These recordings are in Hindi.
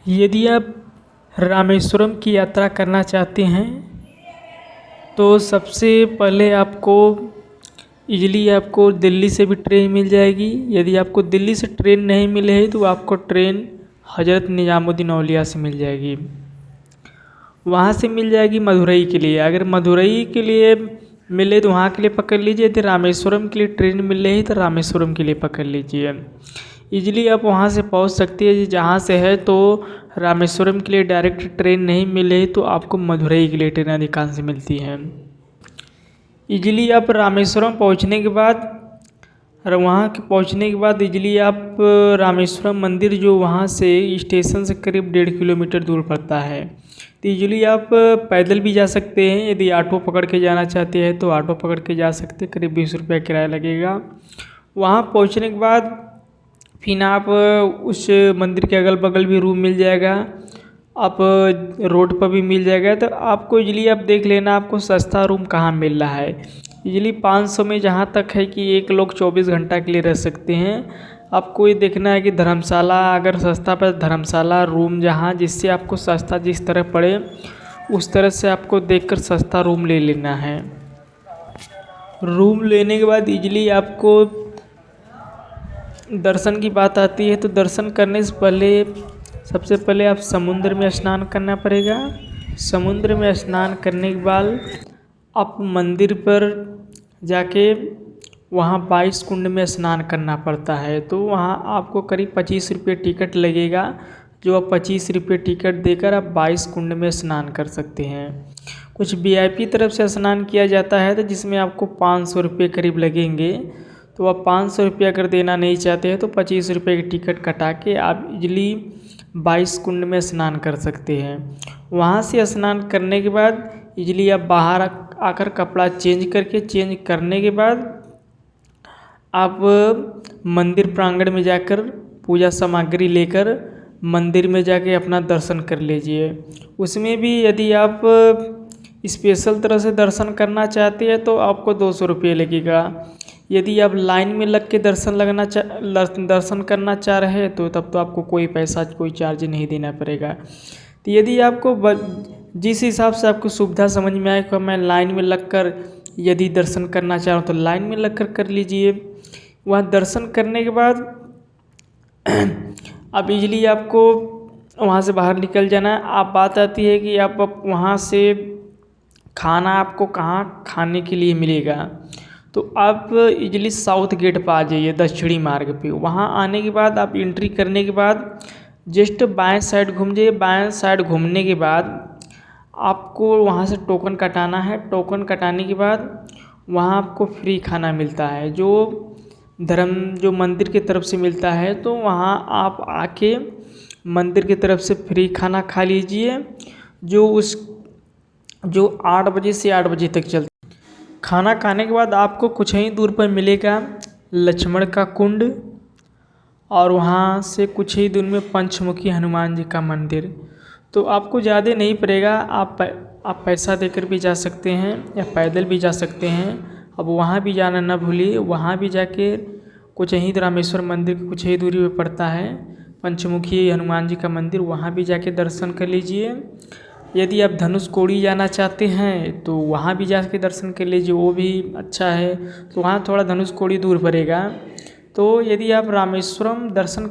यदि आप रामेश्वरम की यात्रा करना चाहते हैं तो सबसे पहले आपको दिल्ली से भी ट्रेन मिल जाएगी। यदि आपको दिल्ली से ट्रेन नहीं मिले तो आपको ट्रेन हज़रत निज़ामुद्दीन औलिया से मिल जाएगी। वहाँ से मिल जाएगी मदुरई के लिए। अगर मदुरई के लिए मिले तो वहाँ के लिए पकड़ लीजिए। यदि रामेश्वरम के लिए ट्रेन मिल रही तो रामेश्वरम के लिए पकड़ लीजिए। ईजिली आप वहाँ से पहुँच सकती है। जहाँ से है तो रामेश्वरम के लिए डायरेक्ट ट्रेन नहीं मिले तो आपको मदुरई के लिए ट्रेन अधिकांश मिलती है। ईजिली आप रामेश्वरम पहुँचने के बाद ईजिली आप रामेश्वरम मंदिर जो वहाँ से स्टेशन से करीब 1.5 किलोमीटर दूर पड़ता है। तो ईजिली आप पैदल भी जा सकते हैं। यदि ऑटो पकड़ के जाना चाहते हैं तो ऑटो पकड़ के जा सकते हैं। करीब 20 रुपये किराया लगेगा। वहाँ पहुँचने के बाद फिर आप उस मंदिर के अगल बगल भी रूम मिल जाएगा। आप रोड पर भी मिल जाएगा। तो आपको ईजिली आप देख लेना आपको सस्ता रूम कहाँ मिल रहा है। ईजिली 500 में जहाँ तक है कि एक लोग 24 घंटा के लिए रह सकते हैं। आपको ये देखना है कि धर्मशाला अगर सस्ता पर धर्मशाला रूम जहाँ जिससे आपको सस्ता जिस तरह पड़े उस तरह से आपको देखकर सस्ता रूम ले लेना है। रूम लेने के बाद ईजिली आपको दर्शन की बात आती है तो दर्शन करने से पहले सबसे पहले आप समुद्र में स्नान करना पड़ेगा। समुद्र में स्नान करने के बाद आप मंदिर पर जाके वहाँ 22 कुंड में स्नान करना पड़ता है। तो वहाँ आपको करीब 25 रुपये टिकट लगेगा। जो आप 25 रुपये टिकट देकर आप 22 कुंड में स्नान कर सकते हैं। कुछ वीआईपी तरफ से स्नान किया जाता है तो जिसमें आपको 500 रुपये करीब लगेंगे। तो आप 500 रुपये अगर देना नहीं चाहते हैं तो 25 रुपये की टिकट कटा के आप इजली 22 कुंड में स्नान कर सकते हैं। वहाँ से स्नान करने के बाद इजली आप बाहर आकर कपड़ा चेंज करने के बाद आप मंदिर प्रांगण में जाकर पूजा सामग्री लेकर मंदिर में जाके अपना दर्शन कर लीजिए। उसमें भी यदि आप स्पेशल तरह से दर्शन करना चाहते हैं तो आपको 200 रुपये लगेगा। यदि आप लाइन में लग के दर्शन करना चाह रहे हैं तो तब तो आपको कोई चार्ज नहीं देना पड़ेगा। तो यदि आपको जिस हिसाब से आपको सुविधा समझ में आए कि मैं लाइन में लगकर यदि दर्शन करना चाह रहा हूँ तो लाइन में लगकर कर लीजिए। वहाँ दर्शन करने के बाद अब इजली आपको वहाँ से बाहर निकल जाना है। आप बात आती है कि आप वहाँ से खाना आपको कहाँ खाने के लिए मिलेगा। तो आप इजली साउथ गेट पर आ जाइए दक्षिणी मार्ग पे। वहाँ आने के बाद आप एंट्री करने के बाद जस्ट बाएं साइड घूम जाइए। बाएं साइड घूमने के बाद आपको वहाँ से टोकन कटाना है। टोकन कटाने के बाद वहाँ आपको फ्री खाना मिलता है जो मंदिर की तरफ से मिलता है। तो वहाँ आप आके मंदिर की तरफ से फ्री खाना खा लीजिए जो 8 बजे से 8 बजे तक चलता है। खाना खाने के बाद आपको कुछ ही दूर पर मिलेगा लक्ष्मण का कुंड और वहाँ से कुछ ही दूर में पंचमुखी हनुमान जी का मंदिर। तो आपको ज़्यादा नहीं पड़ेगा। आप पैसा देकर भी जा सकते हैं या पैदल भी जा सकते हैं। अब वहाँ भी जाना ना भूलिए। वहाँ भी जाके कुछ ही रामेश्वर मंदिर की कुछ ही दूरी पे पड़ता है पंचमुखी हनुमान जी का मंदिर। वहाँ भी जाके दर्शन कर लीजिए। यदि आप धनुषकोडी जाना चाहते हैं तो वहाँ भी जाके दर्शन कर लीजिए, वो भी अच्छा है। तो वहाँ थोड़ा धनुषकोडी दूर पड़ेगा। तो यदि आप रामेश्वरम दर्शन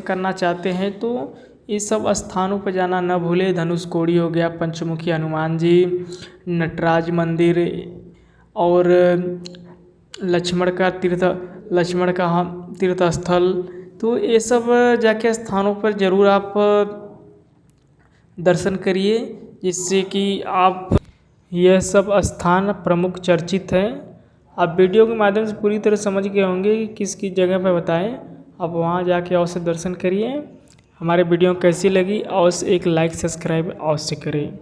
करना चाहते हैं तो इस सब स्थानों पर जाना न भूले। धनुषकोडी हो गया, पंचमुखी हनुमान जी, नटराज मंदिर और लक्ष्मण का तीर्थ स्थल। तो ये सब जाके स्थानों पर ज़रूर आप दर्शन करिए जिससे कि आप यह सब स्थान प्रमुख चर्चित है। आप वीडियो के माध्यम से पूरी तरह समझ गए होंगे कि किस किस जगह पर बताएं। आप वहाँ जाके अवश्य दर्शन करिए। हमारे वीडियो कैसी लगी अवश्य एक लाइक सब्सक्राइब अवश्य करें।